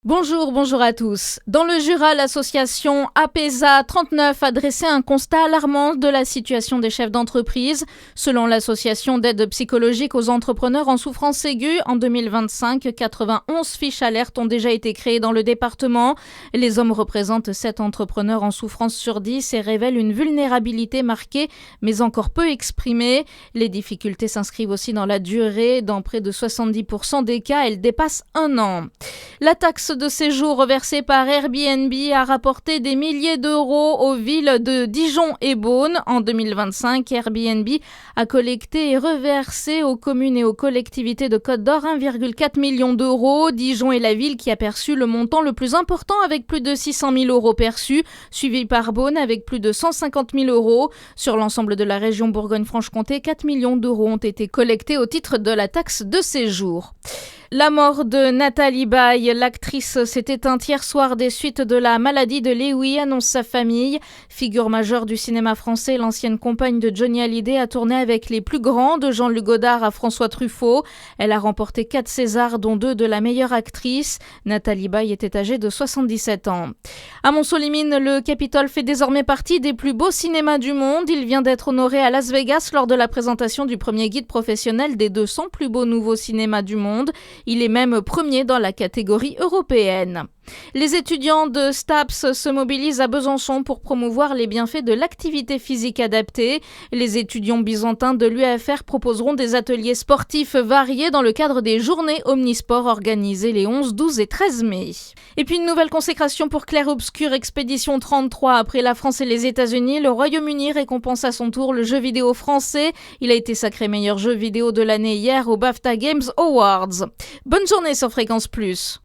Bonjour à tous. Dans le Jura, l'association APESA 39 a dressé un constat alarmant de la situation des chefs d'entreprise. Selon l'association d'aide psychologique aux entrepreneurs en souffrance aiguë, en 2025, 91 fiches alertes ont déjà été créées dans le département. Les hommes représentent 7 entrepreneurs en souffrance sur 10 et révèlent une vulnérabilité marquée, mais encore peu exprimée. Les difficultés s'inscrivent aussi dans la durée. Dans près de 70% des cas, elles dépassent un an. La taxe de séjour versée par Airbnb a rapporté des milliers d'euros aux villes de Dijon et Beaune. En 2025, Airbnb a collecté et reversé aux communes et aux collectivités de Côte d'Or 1,4 million d'euros. Dijon est la ville qui a perçu le montant le plus important avec plus de 600 000 euros perçus, suivi par Beaune avec plus de 150 000 euros. Sur l'ensemble de la région Bourgogne-Franche-Comté, 4 millions d'euros ont été collectés au titre de la taxe de séjour. La mort de Nathalie Baye, l'actrice s'est éteinte hier soir des suites de la maladie de Lewy, annonce sa famille. Figure majeure du cinéma français, l'ancienne compagne de Johnny Hallyday a tourné avec les plus grands, de Jean-Luc Godard à François Truffaut. Elle a remporté 4 Césars, dont 2 de la meilleure actrice. Nathalie Baye était âgée de 77 ans. À Montceau-les-Mines, le Capitole fait désormais partie des plus beaux cinémas du monde. Il vient d'être honoré à Las Vegas lors de la présentation du premier guide professionnel des 200 plus beaux nouveaux cinémas du monde. Il est même premier dans la catégorie européenne. Les étudiants de STAPS se mobilisent à Besançon pour promouvoir les bienfaits de l'activité physique adaptée. Les étudiants byzantins de l'UFR proposeront des ateliers sportifs variés dans le cadre des journées omnisports organisées les 11, 12 et 13 mai. Et puis une nouvelle consécration pour Clair Obscur Expédition 33. Après la France et les États-Unis, le Royaume-Uni récompense à son tour le jeu vidéo français. Il a été sacré meilleur jeu vidéo de l'année hier au BAFTA Games Awards. Bonne journée sur Fréquence Plus.